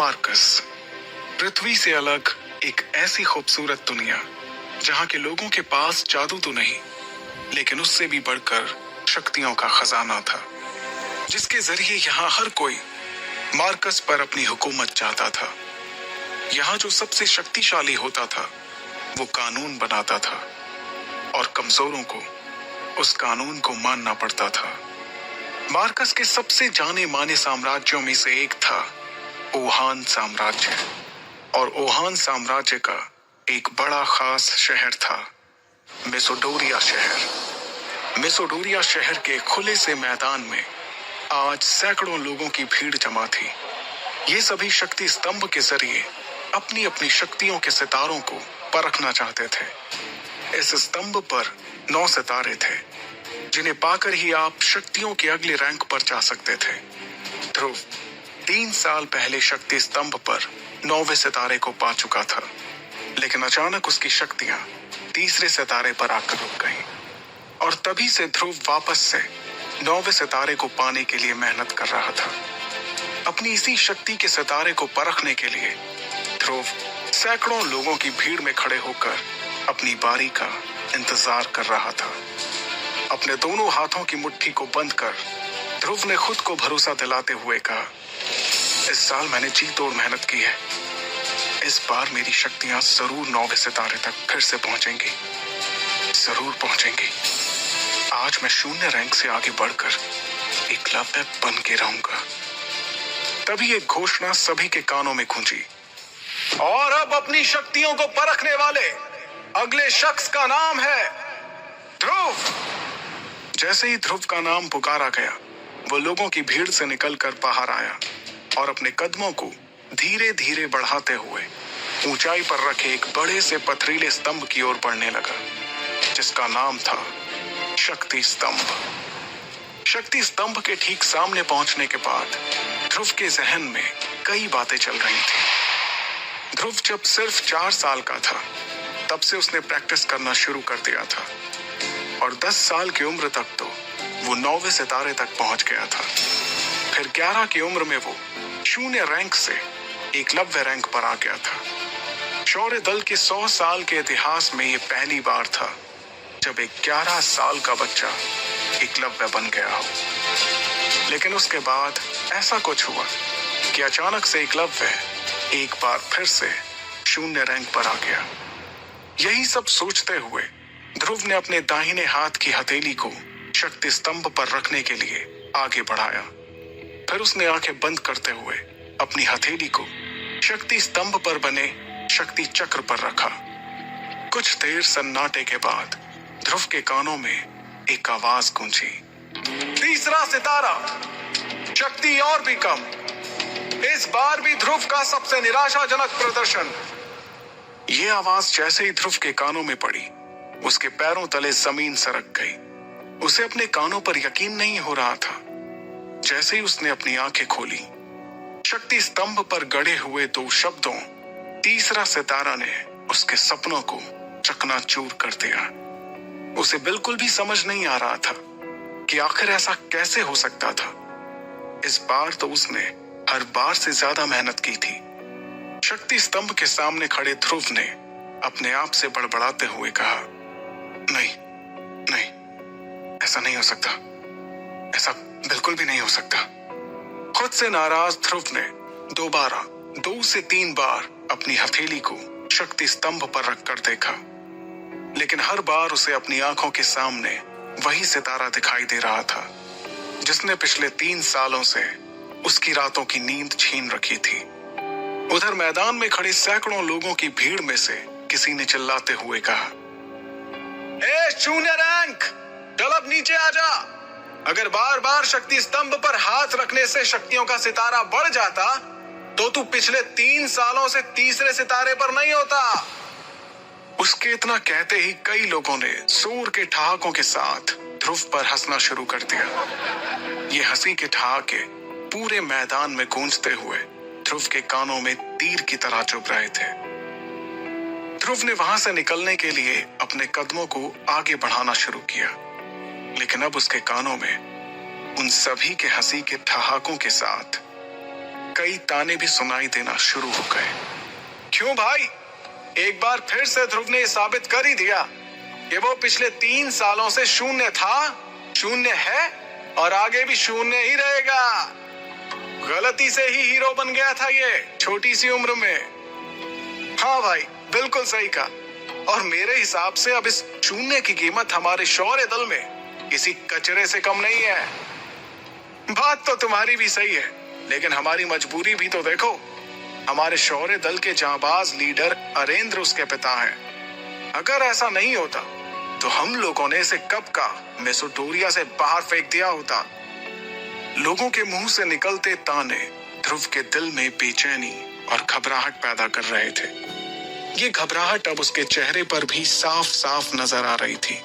Marcus, पृथ्वी से अलग एक ऐसी खूबसूरत दुनिया जहां के लोगों के पास जादू तो नहीं, लेकिन उससे भी बढ़कर शक्तियों का खजाना था, जिसके जरिए यहाँ हर कोई मार्कस पर अपनी हुकूमत चाहता था। यहाँ जो सबसे शक्तिशाली होता था वो कानून बनाता था और कमजोरों को उस कानून को मानना पड़ता था। मार्कस के सबसे जाने माने साम्राज्यों में से एक था ओहान साम्राज्य, और ओहान साम्राज्य का एक बड़ा खास शहर था मेसोडोरिया शहर। मेसोडोरिया शहर के खुले से मैदान में आज सैकड़ों लोगों की भीड़ जमा थी। ये सभी शक्ति स्तंभ के जरिए अपनी अपनी शक्तियों के सितारों को परखना चाहते थे। इस स्तंभ पर 9 सितारे थे, जिन्हें पाकर ही आप शक्तियों के अगले रैंक पर जा सकते थे। ध्रुव 3 साल पहले शक्ति स्तंभ पर 9वें सितारे को पा चुका था, लेकिन अचानक उसकी शक्तियां तीसरे सितारे पर आकर रुक गईं, और तभी से ध्रुव वापस से 9वें सितारे को पाने के लिए मेहनत कर रहा था। अपनी इसी शक्ति के सितारे को परखने के लिए ध्रुव सैकड़ों लोगों की भीड़ में खड़े होकर अपनी बारी का इंतजार कर रहा था। अपने दोनों हाथों की मुट्ठी को बंद कर ध्रुव ने खुद को भरोसा दिलाते हुए कहा, इस साल मैंने जी तोड़ मेहनत की है। इस बार मेरी शक्तियां जरूर 9वें सितारे तक फिर से पहुंचेंगी, जरूर पहुंचेंगी। आज मैं शून्य रैंक से आगे बढ़कर एकलव्य बन के रहूंगा। तभी एक घोषणा सभी के कानों में गूंजी, और अब अपनी शक्तियों को परखने वाले अगले शख्स का नाम है ध्रुव। जैसे ही ध्रुव का नाम पुकारा गया, वो लोगों की भीड़ से निकलकर बाहर आया और अपने कदमों को धीरे धीरे बढ़ाते हुए ऊंचाई पर रखे एक बड़े से पथरीले स्तंभ की ओर बढ़ने लगा, जिसका नाम था शक्ति स्तंभ। शक्ति स्तंभ के ठीक सामने पहुंचने के बाद ध्रुव के जहन में कई बातें चल रही थी। ध्रुव जब सिर्फ 4 साल का था, तब से उसने प्रैक्टिस करना शुरू कर दिया था, और 10 साल की उम्र तक तो वो 9वें सितारे तक पहुंच गया था। फिर 11 की उम्र में वो शून्य रैंक से एकलव्य रैंक पर आ गया था। शौर्य दल के 100 साल के इतिहास में ये पहली बार था जब एक 11 साल का बच्चा एकलव्य बन गया हो। लेकिन उसके बाद ऐसा कुछ हुआ कि अचानक से एकलव्य एक बार फिर से शून्य रैंक पर आ गया। यही सब सोचते हुए ध्रुव ने अपने दाहिने हाथ की हथेली को शक्ति स्तंभ पर रखने के लिए आगे बढ़ाया। फिर उसने आंखें बंद करते हुए अपनी हथेली को शक्ति स्तंभ पर बने शक्ति चक्र पर रखा। कुछ देर सन्नाटे के बाद ध्रुव के कानों में एक आवाज गूंजी, तीसरा सितारा, शक्ति और भी कम। इस बार भी ध्रुव का सबसे निराशाजनक प्रदर्शन। ये आवाज जैसे ही ध्रुव के कानों में पड़ी, उसके पैरों तले जमीन सरक गई। उसे अपने कानों पर यकीन नहीं हो रहा था। जैसे ही उसने अपनी आंखें खोली, शक्ति स्तंभ पर गड़े हुए 2 शब्दों तीसरा सितारा ने उसके सपनों को चकनाचूर कर दिया। उसे बिल्कुल भी समझ नहीं आ रहा था कि आखिर ऐसा कैसे हो सकता था। इस बार तो उसने हर बार से ज्यादा मेहनत की थी। शक्ति स्तंभ के सामने खड़े ध्रुव ने अपने आप से बड़बड़ाते हुए कहा, नहीं नहीं, ऐसा नहीं हो सकता, ऐसा बिल्कुल भी नहीं हो सकता। खुद से नाराज ध्रुव ने दोबारा 2 से 3 बार अपनी हथेली को शक्ति स्तंभ पर रखकर देखा, लेकिन हर बार उसे अपनी आंखों के सामने वही सितारा दिखाई दे रहा था, जिसने पिछले 3 सालों से उसकी रातों की नींद छीन रखी थी। उधर मैदान में खड़े सैकड़ों लोगों की भीड़ में से किसी ने चिल्लाते हुए कहा, ए शून्य रैंक, चल अब नीचे आ जा। अगर बार बार शक्ति स्तंभ पर हाथ रखने से शक्तियों का सितारा बढ़ जाता, तो तू पिछले 3 सालों से तीसरे सितारे पर नहीं होता। उसके इतना कहते ही कई लोगों ने जोर के ठहाकों के साथ ध्रुव पर हंसना शुरू कर दिया। ये हंसी के ठहाके पूरे मैदान में गूंजते हुए ध्रुव के कानों में तीर की तरह चुभ रहे थे। ध्रुव ने वहां से निकलने के लिए अपने कदमों को आगे बढ़ाना शुरू किया, लेकिन अब उसके कानों में उन सभी के हंसी के ठहाकों के साथ कई ताने भी सुनाई देना शुरू हो गए। क्यों भाई, एक बार फिर से ध्रुव ने साबित कर ही दिया कि वो पिछले 3 सालों से शून्य था, शून्य है और आगे भी शून्य ही रहेगा। गलती से ही हीरो बन गया था ये छोटी सी उम्र में। हाँ भाई, बिल्कुल सही कहा। और मेरे हिसाब से अब इस शून्य की कीमत हमारे शौर्य दल में किसी कचरे से कम नहीं है। बात तो तुम्हारी भी सही है, लेकिन हमारी मजबूरी भी तो देखो। हमारे शौर्य दल के जांबाज लीडर अरेंद्र उसके पिता हैं। अगर ऐसा नहीं होता तो हम लोगों ने इसे कब का मेसोटोरिया से बाहर फेंक दिया होता। लोगों के मुंह से निकलते ताने ध्रुव के दिल में बेचैनी और घबराहट पैदा कर रहे थे। ये घबराहट अब उसके चेहरे पर भी साफ साफ नजर आ रही थी,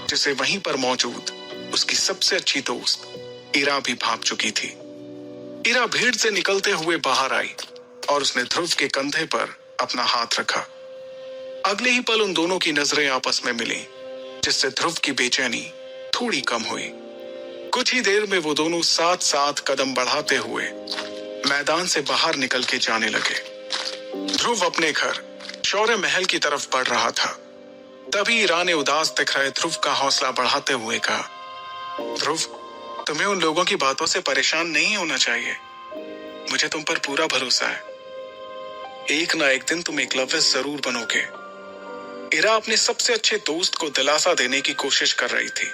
जिसे वहीं पर मौजूद उसकी सबसे अच्छी दोस्त इरा भी भाप चुकी थी। इरा भीड़ से निकलते हुए बाहर आई और उसने ध्रुव के कंधे पर अपना हाथ रखा। अगले ही पल उन दोनों की नजरें आपस में मिली, जिससे ध्रुव की बेचैनी थोड़ी कम हुई। कुछ ही देर में वो दोनों साथ साथ कदम बढ़ाते हुए मैदान से बाहर निकल के जाने लगे। ध्रुव अपने घर शौर्य महल की तरफ बढ़ रहा था। तभी इरा ने उदास दिख रहे ध्रुव का हौसला बढ़ाते हुए कहा, ध्रुव, तुम्हें उन लोगों की बातों से परेशान नहीं होना चाहिए। मुझे तुम पर पूरा भरोसा है। एक ना एक दिन तुम एकलव्य जरूर बनोगे। इरा अपने सबसे अच्छे दोस्त को दिलासा देने की कोशिश कर रही थी,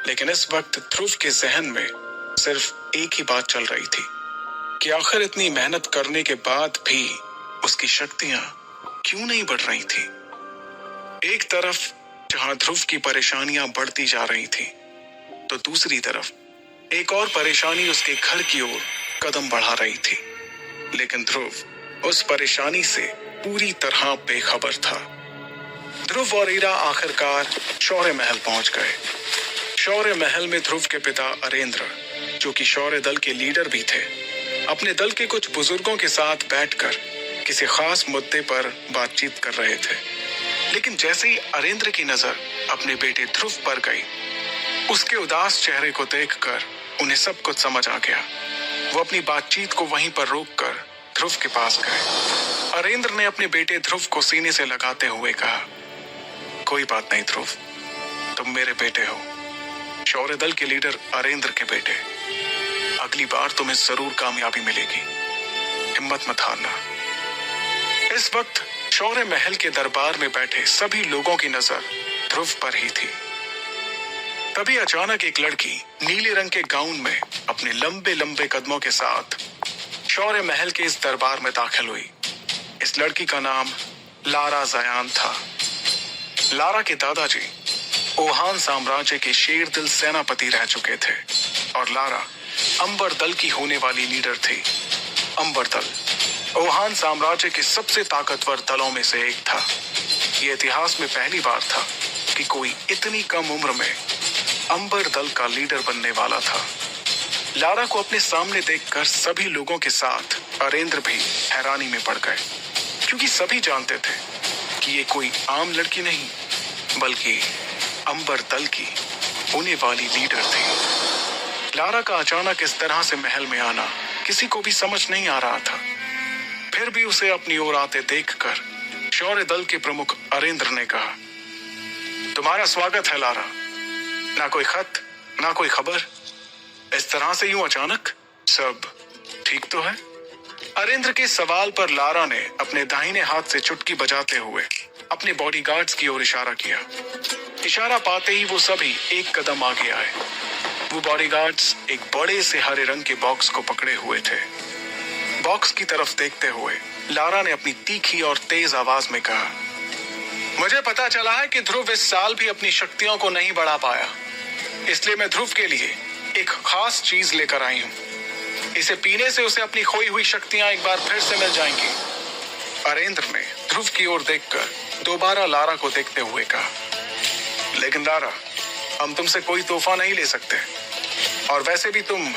लेकिन इस वक्त ध्रुव के जहन में सिर्फ एक ही बात चल रही थी कि आखिर इतनी मेहनत करने के बाद भी उसकी शक्तियां क्यों नहीं बढ़ रही थी। एक तरफ जहां ध्रुव की परेशानियां बढ़ती जा रही थी, तो दूसरी तरफ एक और परेशानी उसके घर की ओर कदम बढ़ा रही थी। लेकिन ध्रुव उस परेशानी से पूरी तरह बेखबर था। ध्रुव और इरा आखिरकार शौर्य महल पहुंच गए। शौर्य महल में ध्रुव के पिता अरेंद्र, जो कि शौर्य दल के लीडर भी थे, अपने दल के कुछ बुजुर्गों के साथ बैठकर किसी खास मुद्दे पर बातचीत कर रहे थे। लेकिन जैसे ही अरेंद्र की नजर अपने बेटे ध्रुव पर गई, उसके उदास चेहरे को देखकर उन्हें सब कुछ समझ आ गया। वो अपनी बातचीत को वहीं पर रोककर ध्रुव के पास गए। अरेंद्र ने अपने बेटे ध्रुव को सीने से लगाते हुए कहा, कोई बात नहीं ध्रुव, तुम मेरे बेटे हो, शौर्य दल के लीडर अरेंद्र के बेटे। अगली बार तुम्हें जरूर कामयाबी मिलेगी, हिम्मत मत हारना। इस वक्त शौर्य महल के दरबार में बैठे सभी लोगों की नजर ध्रुव पर ही थी। तभी अचानक एक लड़की नीले रंग के गाउन में अपने लंबे लंबे कदमों के साथ शौर्य महल के इस दरबार में दाखिल हुई। इस लड़की का नाम लारा जयान था। लारा के दादाजी ओहान साम्राज्य के शेर दिल सेनापति रह चुके थे और लारा अंबर दल की होने वाली लीडर थी। अंबर दल ओहान साम्राज्य के सबसे ताकतवर दलों में से एक था। यह इतिहास में पहली बार था कि कोई इतनी कम उम्र में अंबर दल का लीडर बनने वाला था। लारा को अपने सामने देखकर सभी लोगों के साथ अरेंद्र भी हैरानी में पड़ गए, क्योंकि सभी जानते थे कि ये कोई आम लड़की नहीं, बल्कि अंबर दल की होने वाली लीडर थी। लारा का अचानक इस तरह से महल में आना किसी को भी समझ नहीं आ रहा था। फिर भी उसे अपनी ओर आते देखकर शौर्य दल के प्रमुख अरेंद्र ने कहा, तुम्हारा स्वागत है लारा। ना कोई खत, ना कोई खबर, इस तरह से यूं अचानक, सब ठीक तो है? अरेंद्र के सवाल पर लारा ने अपने दाहिने हाथ से चुटकी बजाते हुए अपने बॉडीगार्ड्स की ओर इशारा किया। इशारा पाते ही वो सभी एक कदम आगे आए। वो बॉडीगार्ड्स एक बड़े से हरे रंग के बॉक्स को पकड़े हुए थे। बॉक्स की तरफ देखते हुए लारा ने अपनी तीखी और तेज आवाज में कहा, मुझे पता चला है कि ध्रुव इस साल भी अपनी शक्तियों को नहीं बढ़ा पाया, इसलिए मैं ध्रुव के लिए एक खास चीज लेकर आई हूं। इसे पीने से उसे अपनी खोई हुई शक्तियां एक बार फिर से मिल जाएंगी। अरेंद्र ने ध्रुव की ओर देखकर दोबारा लारा को देखते हुए कहा, लेकिन लारा, हम तुमसे कोई तोहफा नहीं ले सकते, और वैसे भी तुम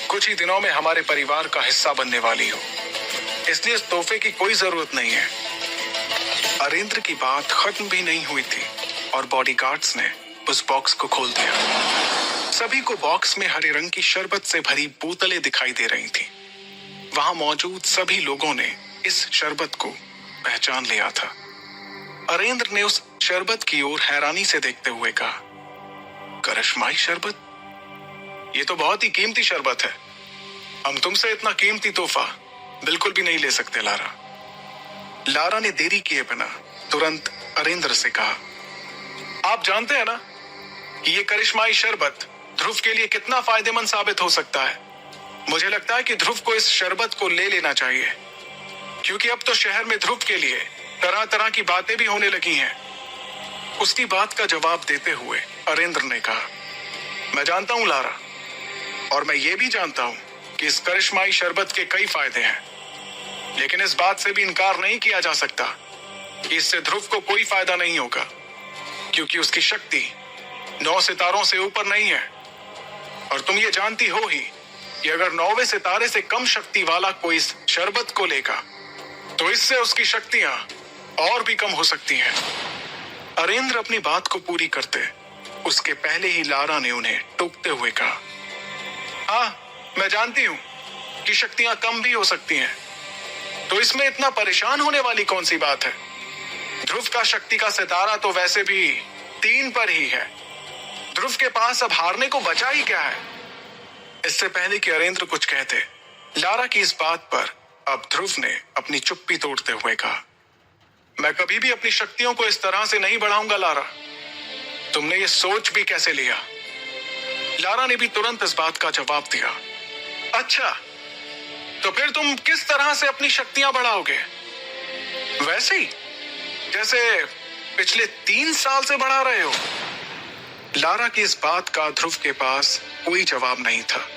कुछ ही दिनों में हमारे परिवार का हिस्सा बनने वाली हो, इसलिए इस तोहफे की कोई जरूरत नहीं है। अरेंद्र की बात खत्म भी नहीं हुई थी और बॉडीगार्ड्स ने उस बॉक्स को खोल दिया। सभी को बॉक्स में हरे रंग की शरबत से भरी बोतलें दिखाई दे रही थी। वहां मौजूद सभी लोगों ने इस शरबत को पहचान लिया था। अरेंद्र ने उस शरबत की ओर हैरानी से देखते हुए कहा, करिश्माई शरबत? ये तो बहुत ही कीमती शरबत है। हम तुमसे इतना कीमती तोहफा बिल्कुल भी नहीं ले सकते लारा। लारा ने देरी किए बिना तुरंत अरेंद्र से कहा, आप जानते हैं ना कि ये करिश्माई शरबत ध्रुव के लिए कितना फायदेमंद साबित हो सकता है। मुझे लगता है कि ध्रुव को इस शरबत को ले लेना चाहिए, क्योंकि अब तो शहर में ध्रुव के लिए तरह तरह की बातें भी होने लगी हैं। उसकी बात का जवाब देते हुए अरेंद्र ने कहा, मैं जानता हूं लारा, और मैं ये भी जानता हूं कि इस करिश्माई शरबत के कई फायदे हैं, लेकिन इस बात से भी इनकार नहीं किया जा सकता कि इससे ध्रुव को कोई फायदा नहीं होगा, क्योंकि उसकी शक्ति 9 सितारों से ऊपर नहीं है। और तुम ये जानती हो ही कि अगर 9वें सितारे से कम शक्ति वाला कोई इस शरबत को लेगा तो इससे उसकी शक्तियां और भी कम हो सकती हैं। अरेंद्र अपनी बात को पूरी करते उसके पहले ही लारा ने उन्हें टोकते हुए कहा, हाँ, मैं जानती हूं कि शक्तियां कम भी हो सकती हैं, तो इसमें इतना परेशान होने वाली कौन सी बात है। ध्रुव का शक्ति का सितारा तो वैसे भी 3 पर ही है। ध्रुव के पास अब हारने को बचा ही क्या है। इससे पहले कि अरेंद्र कुछ कहते, लारा की इस बात पर अब ध्रुव ने अपनी चुप्पी तोड़ते हुए कहा, मैं कभी भी अपनी शक्तियों को इस तरह से नहीं बढ़ाऊंगा लारा। तुमने ये सोच भी कैसे लिया? लारा ने भी तुरंत इस बात का जवाब दिया, अच्छा, तो फिर तुम किस तरह से अपनी शक्तियां बढ़ाओगे? वैसे ही जैसे पिछले 3 साल से बढ़ा रहे हो। लारा की इस बात का ध्रुव के पास कोई जवाब नहीं था।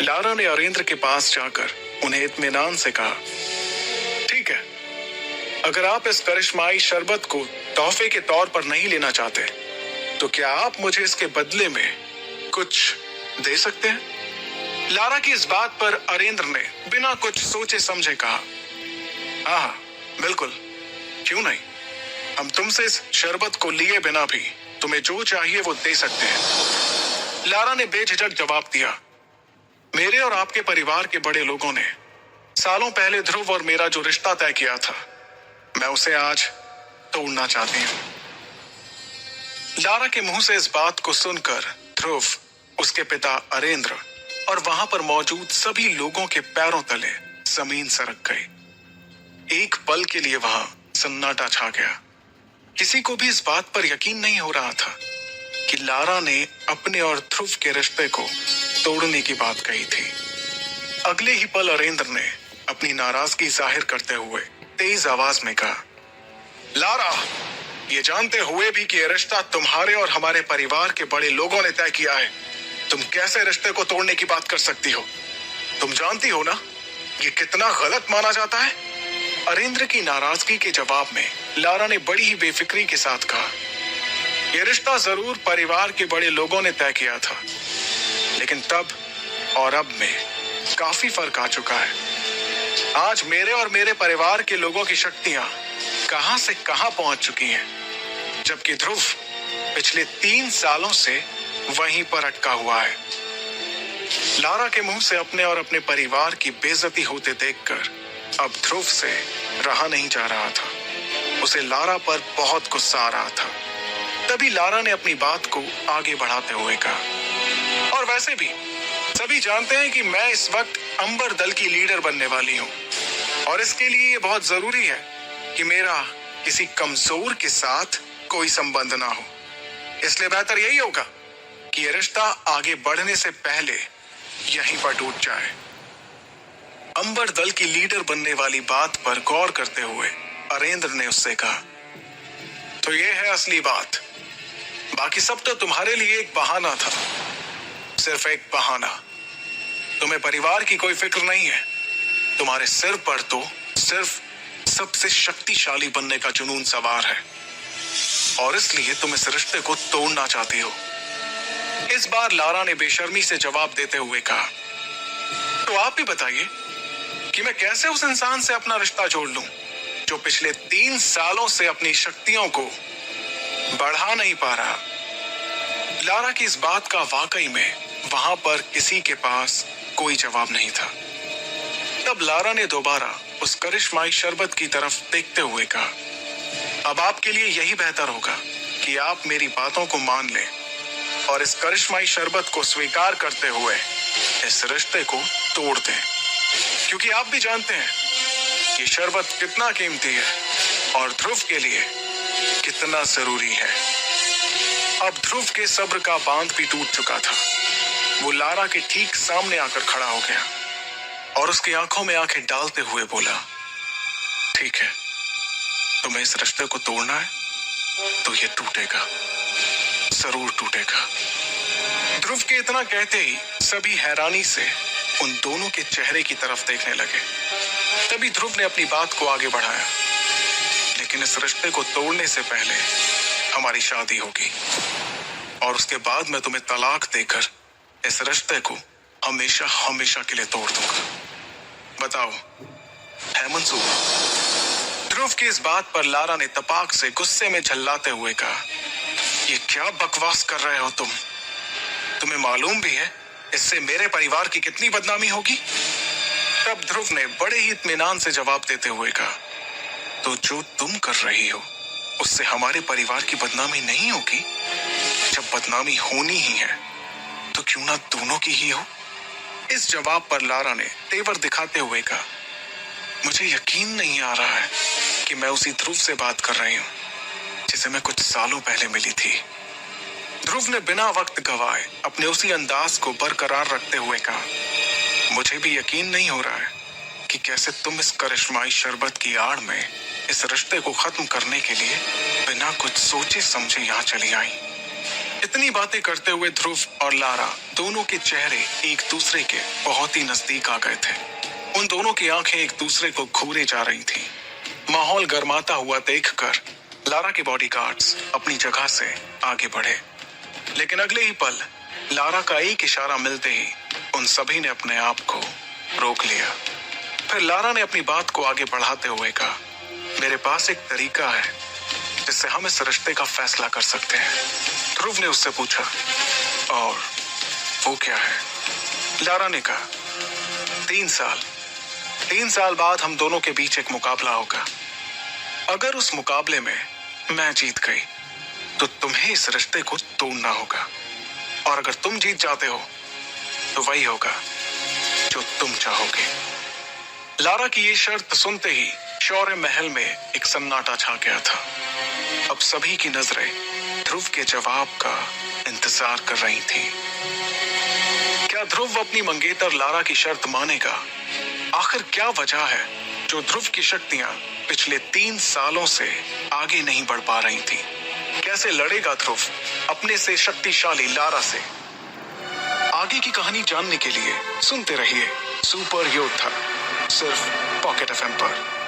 लारा ने अरेंद्र के पास जाकर उन्हें इत्मीनान से कहा, ठीक है, अगर आप इस करिश्माई शरबत को तोहफे के तौर पर नहीं लेना चाहते तो क्या आप मुझे इसके बदले में कुछ दे सकते हैं? लारा की इस बात पर अरेंद्र ने बिना कुछ सोचे समझे कहा, हाँ, बिल्कुल, क्यों नहीं। हम तुमसे इस शरबत को लिए बिना भी तुम्हें जो चाहिए वो दे सकते हैं। लारा ने बेझिझक जवाब दिया, मेरे और आपके परिवार के बड़े लोगों ने सालों पहले ध्रुव और मेरा जो रिश्ता तय किया था, मैं उसे आज तोड़ना चाहती हूं। लारा के मुंह से इस बात को सुनकर ध्रुव, उसके पिता अरेंद्र और वहां पर मौजूद सभी लोगों के पैरों तले जमीन सरक गई। एक पल के लिए वहां सन्नाटा छा गया। किसी को भी इस बात पर यकीन नहीं हो रहा था कि लारा ने अपने और ध्रुव के रिश्ते को तोड़ने की बात कही थी। अगले ही पल अरेंद्र ने अपनी नाराजगी जाहिर करते हुए तेज आवाज में कहा, लारा, ये जानते हुए भी कि यह रिश्ता तुम्हारे और हमारे परिवार के बड़े लोगों ने तय किया है, तुम कैसे रिश्ते को तोड़ने की बात कर सकती हो? तुम जानती हो ना ये कितना गलत माना जाता है? अरेंद्र की नाराजगी के जवाब में लारा ने बड़ी ही बेफिक्री के साथ कहा, यह रिश्ता जरूर परिवार के बड़े लोगों ने तय किया था, लेकिन तब और अब में काफी फर्क आ चुका है। आज मेरे और मेरे परिवार के लोगों की शक्तियां कहां से कहां पहुंच चुकी हैं, जबकि ध्रुव पिछले 3 सालों से वहीं पर अटका हुआ है। लारा के मुंह से अपने और अपने परिवार की बेइज्जती होते देखकर अब ध्रुव से रहा नहीं जा रहा था। उसे लारा पर बहुत गुस्सा आ रहा था। तभी लारा ने अपनी बात को आगे बढ़ाते हुए कहा, और वैसे भी सभी जानते हैं कि मैं इस वक्त अंबर दल की लीडर बनने वाली हूं, और इसके लिए ये बहुत जरूरी है कि मेरा किसी कमजोर के साथ कोई संबंध ना हो। इसलिए बेहतर यही होगा कि यह रिश्ता आगे बढ़ने से पहले यहीं पर टूट जाए। अंबर दल की लीडर बनने वाली बात पर गौर करते हुए अरेंद्र ने उससे कहा, तो ये है असली बात, बाकी सब तो तुम्हारे लिए एक बहाना था, सिर्फ एक बहाना। तुम्हें परिवार की कोई फिक्र नहीं है। तुम्हारे सिर पर तो सिर्फ सबसे शक्तिशाली बनने का जुनून सवार है, और इसलिए तुम इस रिश्ते को तोड़ना चाहती हो। इस बार लारा ने बेशर्मी से जवाब देते हुए कहा, तो आप ही बताइए कि मैं कैसे उस इंसान से अपना रिश्ता जोड़ लूं जो पिछले 3 सालों से अपनी शक्तियों को बढ़ा नहीं पा रहा। लारा की इस बात का वाकई में वहां पर किसी के पास कोई जवाब नहीं था। तब लारा ने दोबारा उस करिश्माई शरबत की तरफ देखते हुए कहा, अब आपके लिए यही बेहतर होगा कि आप मेरी बातों को मान लें और इस करिश्माई शरबत को स्वीकार करते हुए इस रिश्ते को तोड़ दें, क्योंकि आप भी जानते हैं कि शरबत कितना कीमती है और ध्रुव के लिए कितना जरूरी है। अब ध्रुव के सब्र का बांध भी टूट चुका था। वो लारा के ठीक सामने आकर खड़ा हो गया और उसकी आंखों में आंखें डालते हुए बोला, ठीक है, तुम्हें इस रिश्ते को तोड़ना है तो ये टूटेगा, जरूर टूटेगा। ध्रुव के इतना कहते ही सभी हैरानी से उन दोनों के चेहरे की तरफ देखने लगे। तभी ध्रुव ने अपनी बात को आगे बढ़ाया, लेकिन इस रिश्ते को तोड़ने से पहले हमारी शादी होगी और उसके बाद मैं तुम्हें तलाक देकर इस रिश्ते को हमेशा हमेशा के लिए तोड़ दूंगा। बताओ, है मंजूर? ध्रुव की इस बात पर लारा ने तपाक से गुस्से में झल्लाते हुए कहा, ये क्या बकवास कर रहे हो तुम? तुम्हें मालूम भी है इससे मेरे परिवार की कितनी बदनामी होगी? तब ध्रुव ने बड़े ही इत्मीनान से जवाब देते हुए कहा, तो जो तुम कर रही हो उससे हमारे परिवार की बदनामी नहीं होगी? जब बदनामी होनी ही है तो क्यों ना दोनों की ही हो? इस जवाब पर लारा ने तेवर दिखाते हुए कहा, मुझे यकीन नहीं आ रहा है कि मैं उसी ध्रुव से बात कर रही हूँ जिसे मैं कुछ सालों पहले मिली थी। ध्रुव ने बिना वक्त गवाए अपने उसी अंदाज को बरकरार रखते हुए कहा, मुझे भी यकीन नहीं हो रहा है कि कैसे तुम इस करिश्माई शरबत की आड़ में इस रिश्ते को खत्म करने के लिए बिना कुछ सोचे समझे यहाँ चली आई। इतनी बातें करते हुए ध्रुव और लारा दोनों के चेहरे एक दूसरे के बहुत ही नजदीक आ गए थे। उन दोनों की आंखें एक दूसरे को घूरे जा रही थी। माहौल गर्माता हुआ देखकर लारा के बॉडीगार्ड्स अपनी जगह से आगे बढ़े, लेकिन अगले ही पल लारा का एक इशारा मिलते ही उन सभी ने अपने आप को रोक लिया। फिर लारा ने अपनी बात को आगे बढ़ाते हुए कहा, मेरे पास एक तरीका है जिससे हम इस रिश्ते का फैसला कर सकते हैं। ध्रुव ने उससे पूछा, और वो क्या है? लारा ने कहा, 3 साल बाद हम दोनों के बीच एक मुकाबला होगा। अगर उस मुकाबले में मैं जीत गई तो तुम्हें इस रिश्ते को तोड़ना होगा, और अगर तुम जीत जाते हो तो वही होगा जो तुम चाहोगे। लारा की ये शर्त सुनते ही शौर्य महल में एक सन्नाटा छा गया था। अब सभी की नजरें ध्रुव के जवाब का इंतजार कर रही थी। क्या ध्रुव अपनी मंगेतर लारा की शर्त मानेगा? आखिर क्या वजह है जो ध्रुव की शक्तियां पिछले 3 सालों से आगे नहीं बढ़ पा रही थी? कैसे लड़ेगा ध्रुव अपने से शक्तिशाली लारा से? आगे की कहानी जानने के लिए सुनते रहिए सुपर योद्धा, सिर्फ पॉकेट एफएम पर।